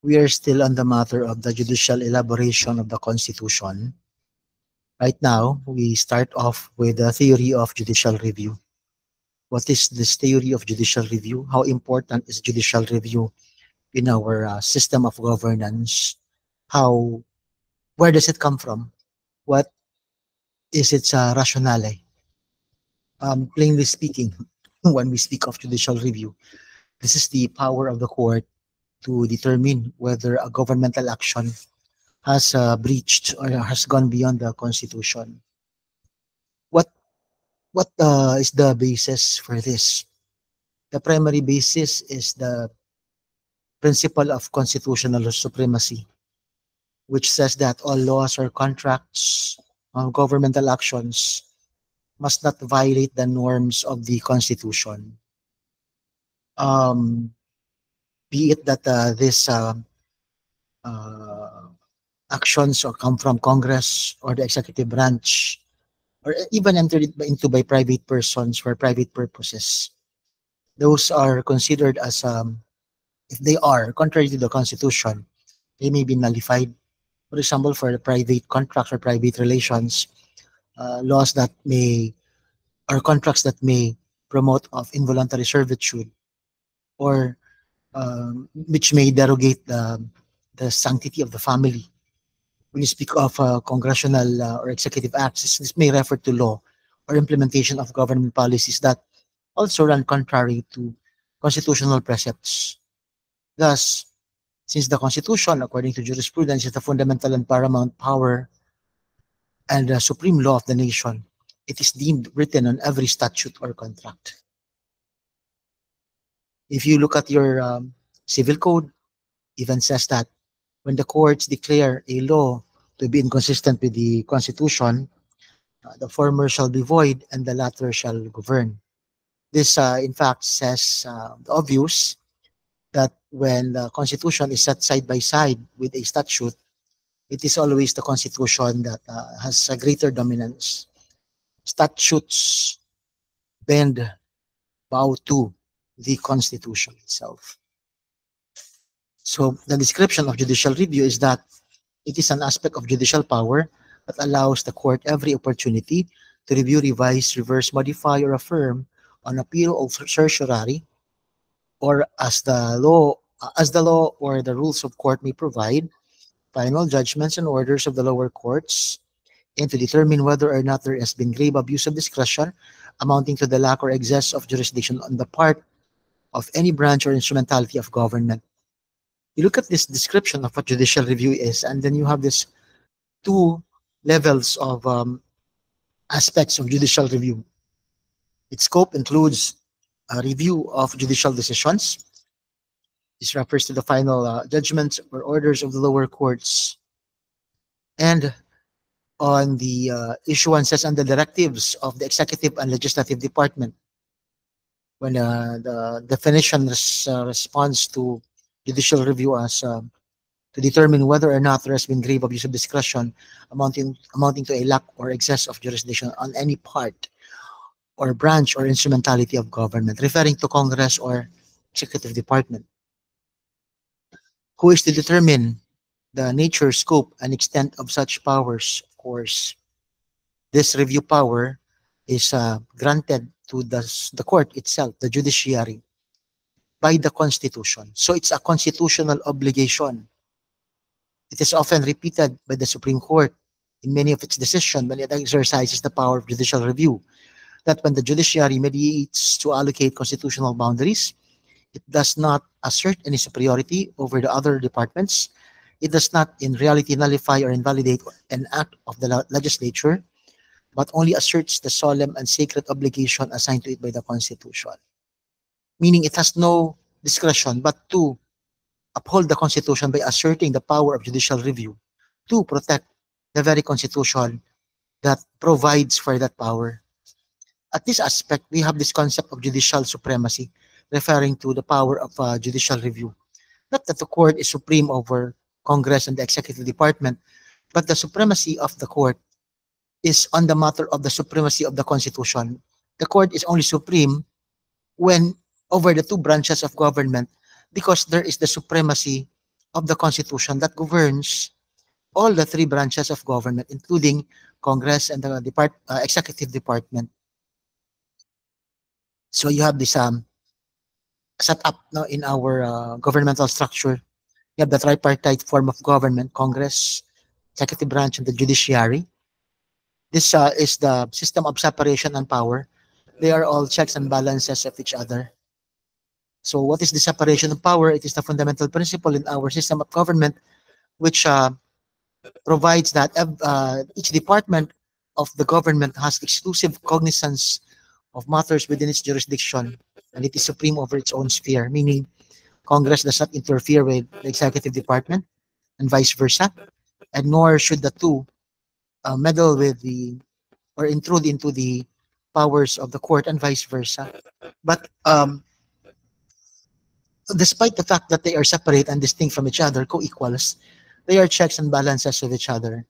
We are still on the matter of the judicial elaboration of the Constitution. Right now, we start off with the theory of judicial review. What is this theory of judicial review? How important is judicial review in our system of governance? How, where does it come from? What is its rationale? Plainly speaking, when we speak of judicial review, this is the power of the court to determine whether a governmental action has breached or has gone beyond the Constitution. What what is the basis for this? The primary basis is the principle of constitutional supremacy, which says that all laws or contracts on governmental actions must not violate the norms of the Constitution. Um, be it that this uh, actions or come from Congress or the executive branch, or even entered into by private persons for private purposes. Those are considered as, if they are contrary to the Constitution, they may be nullified. For example, for the private contracts or private relations, laws that may, or contracts that may promote of involuntary servitude, or which may derogate the sanctity of the family. When you speak of congressional or executive acts, this may refer to law or implementation of government policies that also run contrary to constitutional precepts. Thus, since the Constitution, according to jurisprudence, is the fundamental and paramount power and the supreme law of the nation, it is deemed written on every statute or contract. If you look at your civil code, even says that when the courts declare a law to be inconsistent with the Constitution, the former shall be void and the latter shall govern. This, in fact, says the obvious that when the Constitution is set side by side with a statute, it is always the Constitution that has a greater dominance. Statutes bend, bow to the Constitution itself. So the description of judicial review is that it is an aspect of judicial power that allows the court every opportunity to review, revise, reverse, modify, or affirm on appeal or certiorari, or as the law or the rules of court may provide, final judgments and orders of the lower courts, and to determine whether or not there has been grave abuse of discretion amounting to the lack or excess of jurisdiction on the part of any branch or instrumentality of government. You look at this description of what judicial review is, and then you have this two levels of aspects of judicial review. Its scope includes a review of judicial decisions. This refers to the final judgments or orders of the lower courts, and on the issuances and the directives of the executive and legislative department. When the definition responds to judicial review as to determine whether or not there has been grave abuse of discretion amounting to a lack or excess of jurisdiction on any part or branch or instrumentality of government, referring to Congress or executive department, who is to determine the nature, scope, and extent of such powers. Of course, this review power is granted to the court itself, the judiciary, by the Constitution. So it's a constitutional obligation. It is often repeated by the Supreme Court in many of its decisions when it exercises the power of judicial review, that when the judiciary mediates to allocate constitutional boundaries, it does not assert any superiority over the other departments. It does not in reality nullify or invalidate an act of the legislature, but only asserts the solemn and sacred obligation assigned to it by the Constitution. Meaning it has no discretion but to uphold the Constitution by asserting the power of judicial review to protect the very Constitution that provides for that power. At this aspect, we have this concept of judicial supremacy, referring to the power of judicial review. Not that the court is supreme over Congress and the executive department, but the supremacy of the court is on the matter of the supremacy of the Constitution. The court is only supreme when over the two branches of government, because there is the supremacy of the Constitution that governs all the three branches of government, including Congress and the executive department. So you have this set up now in our governmental structure. You have the tripartite form of government: Congress, executive branch, and the judiciary. This is the system of separation and power. They are all checks and balances of each other. So what is the separation of power? It is the fundamental principle in our system of government, which provides that each department of the government has exclusive cognizance of matters within its jurisdiction, and it is supreme over its own sphere, meaning Congress does not interfere with the executive department and vice versa, and nor should the two meddle with the or intrude into the powers of the court and vice versa. But despite the fact that they are separate and distinct from each other, co-equals, they are checks and balances of each other.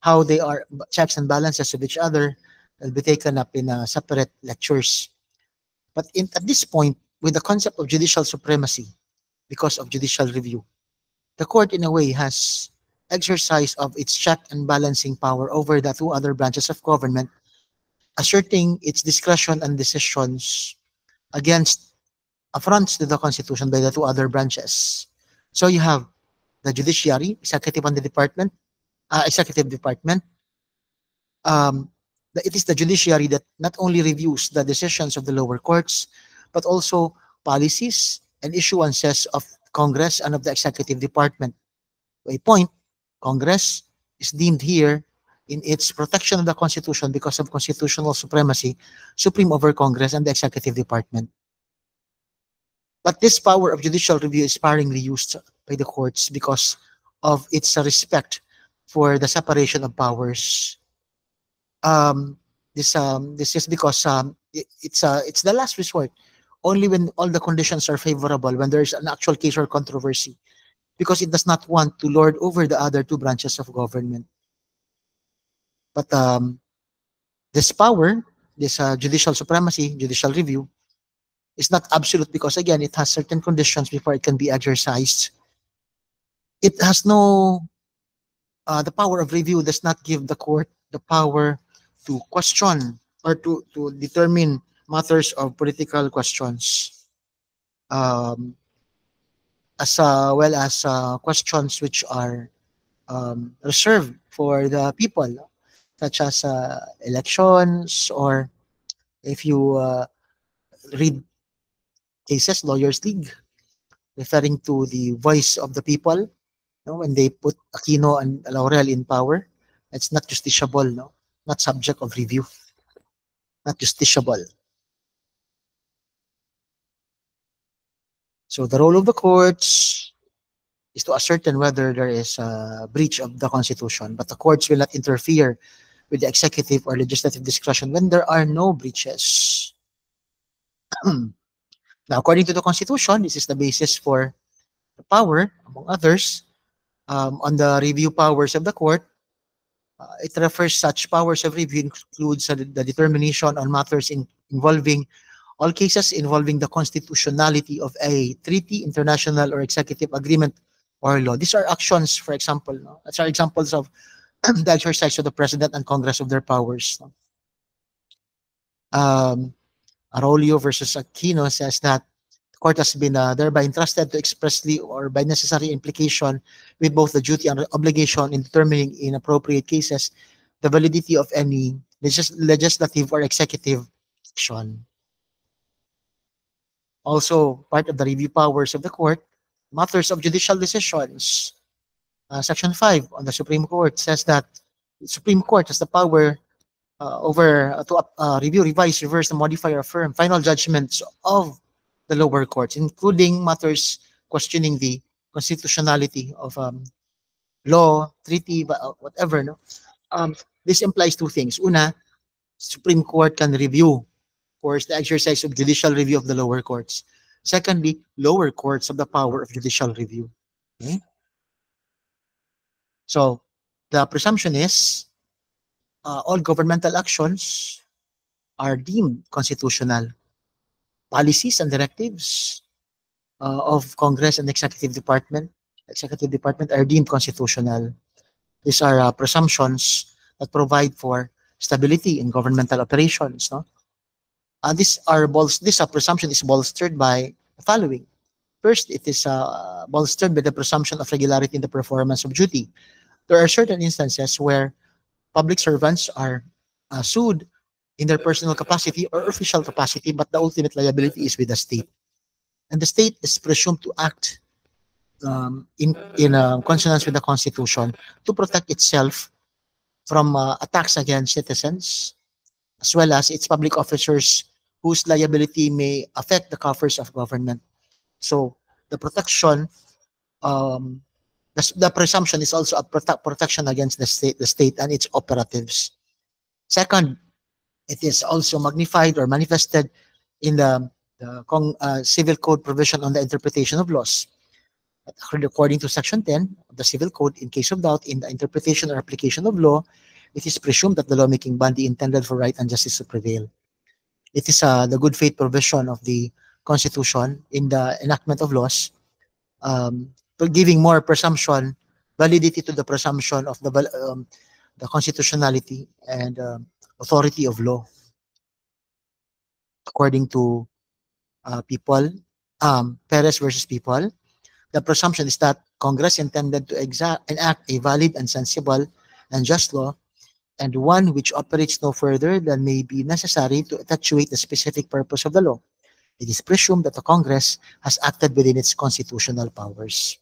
How they are checks and balances of each other will be taken up in separate lectures. But at this point, with the concept of judicial supremacy, because of judicial review, the court in a way has exercise of its check and balancing power over the two other branches of government, asserting its discretion and decisions against affronts to the Constitution by the two other branches. So you have the judiciary, executive department. Um, it is the judiciary that not only reviews the decisions of the lower courts, but also policies and issuances of Congress and of the executive department. To a point, Congress is deemed here in its protection of the Constitution because of constitutional supremacy, supreme over Congress and the executive department. But this power of judicial review is sparingly used by the courts because of its respect for the separation of powers. This is because it's the last resort. Only when all the conditions are favorable, when there is an actual case or controversy, because it does not want to lord over the other two branches of government. But this power, this judicial supremacy, judicial review, is not absolute because again, it has certain conditions before it can be exercised. It has no, the power of review does not give the court the power to question or to determine matters of political questions, um, as well as questions which are reserved for the people, such as elections, or if you read cases, Lawyers League, referring to the voice of the people, when they put Aquino and Laurel in power, it's not justiciable, no, not subject of review, not justiciable. So the role of the courts is to ascertain whether there is a breach of the Constitution, but the courts will not interfere with the executive or legislative discretion when there are no breaches. Now, according to the Constitution, this is the basis for the power, among others, on the review powers of the court. It refers such powers of review includes the determination on matters involving all cases involving the constitutionality of a treaty, international or executive agreement or law. These are actions, for example. No? These are examples of the exercise of the president and Congress of their powers. No? Arroyo versus Aquino says that the court has been thereby entrusted to expressly or by necessary implication with both the duty and obligation in determining in appropriate cases the validity of any legislative or executive action. Also, part of the review powers of the court, matters of judicial decisions. Section 5 on the Supreme Court says that the Supreme Court has the power to review, revise, reverse, and modify or affirm final judgments of the lower courts, including matters questioning the constitutionality of law, treaty, whatever. No? This implies two things. Una, Supreme Court can review, of course, the exercise of judicial review of the lower courts. Secondly, lower courts have the power of judicial review. Okay? So the presumption is all governmental actions are deemed constitutional. Policies and directives of Congress and Executive Department executive department are deemed constitutional. These are presumptions that provide for stability in governmental operations. No, this presumption is bolstered by the following. First, it is bolstered by the presumption of regularity in the performance of duty. There are certain instances where public servants are sued in their personal capacity or official capacity, but the ultimate liability is with the state, and the state is presumed to act in consonance with the Constitution to protect itself from attacks against citizens, as well as its public officers whose liability may affect the coffers of government. So the protection, um, the presumption is also a protection against the state and its operatives. Second, it is also magnified or manifested in the civil code provision on the interpretation of laws. According to Section 10 of the Civil Code, in case of doubt in the interpretation or application of law, it is presumed that the lawmaking body intended for right and justice to prevail. It is the good faith provision of the Constitution in the enactment of laws, giving more presumption, validity to the presumption of the constitutionality and authority of law. According to People, Perez versus People, the presumption is that Congress intended to enact a valid and sensible and just law, and one which operates no further than may be necessary to effectuate the specific purpose of the law. It is presumed that the Congress has acted within its constitutional powers.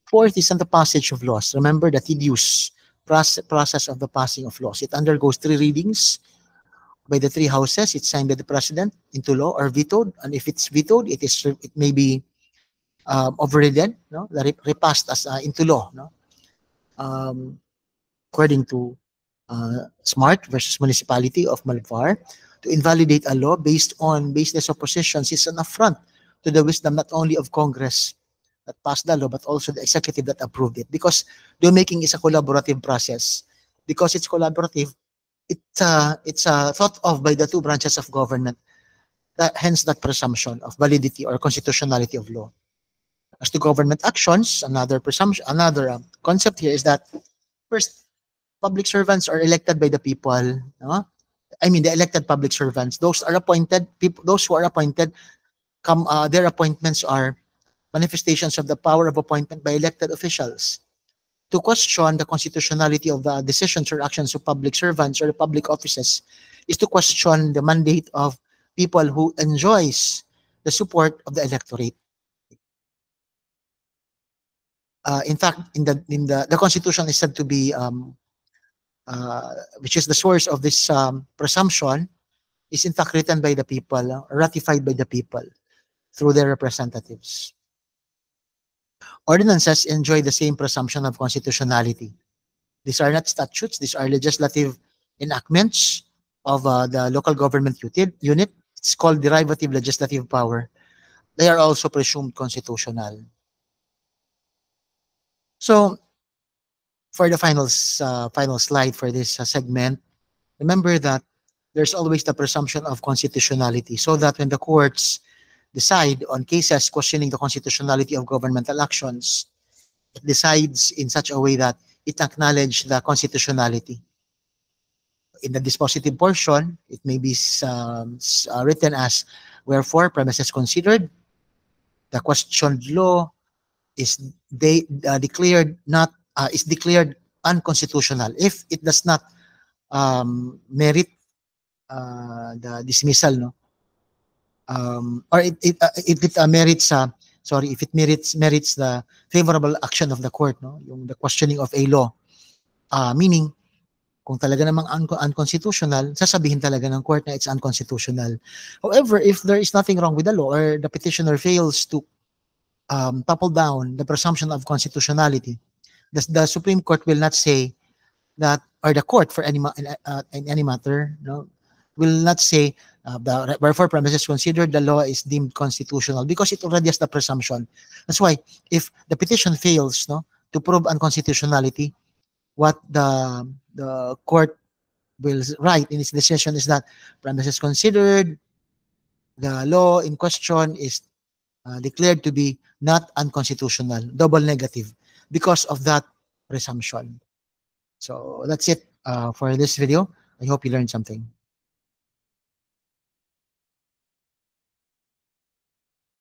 Fourth is on the passage of laws. Remember the tedious process of the passing of laws. It undergoes 3 readings by the 3 houses. It's signed by the president into law or vetoed, and if it's vetoed, it may be overridden, no, repassed as into law, no. According to Smart versus Municipality of Malvar, to invalidate a law based on baseless oppositions is an affront to the wisdom not only of Congress that passed the law, but also the executive that approved it. Because lawmaking is a collaborative process. Because it's collaborative, it's thought of by the 2 branches of government. Hence that presumption of validity or constitutionality of law. As to government actions, another presumption, another concept here is that first, public servants are elected by the people. No? I mean, the elected public servants. Those are appointed. Those who are appointed, their appointments are manifestations of the power of appointment by elected officials. To question the constitutionality of the decisions or actions of public servants or public offices is to question the mandate of people who enjoys the support of the electorate. In fact, in the Constitution is said to be, which is the source of this presumption, is in fact written by the people, ratified by the people through their representatives. Ordinances enjoy the same presumption of constitutionality. These are not statutes, these are legislative enactments of the local government unit. It's called derivative legislative power. They are also presumed constitutional. So, for the final slide for this segment, remember that there's always the presumption of constitutionality, so that when the courts decide on cases questioning the constitutionality of governmental actions, it decides in such a way that it acknowledges the constitutionality. In the dispositive portion, it may be written as, wherefore, premises considered, the questioned law is declared unconstitutional if it does not merit the dismissal, no, or if it merits if it merits the favorable action of the court, no, yung the questioning of a law, meaning kung talaga namang unconstitutional, sasabihin talaga ng court na it's unconstitutional. However, if there is nothing wrong with the law or the petitioner fails to topple down the presumption of constitutionality, the Supreme Court will not say that, or the court for in any matter, no, will not say wherefore premises considered the law is deemed constitutional, because it already has the presumption. That's why if the petition fails, no, to prove unconstitutionality, what the court will write in its decision is that premises considered, the law in question is declared to be not unconstitutional, double negative, because of that presumption. So that's it for this video. I hope you learned something.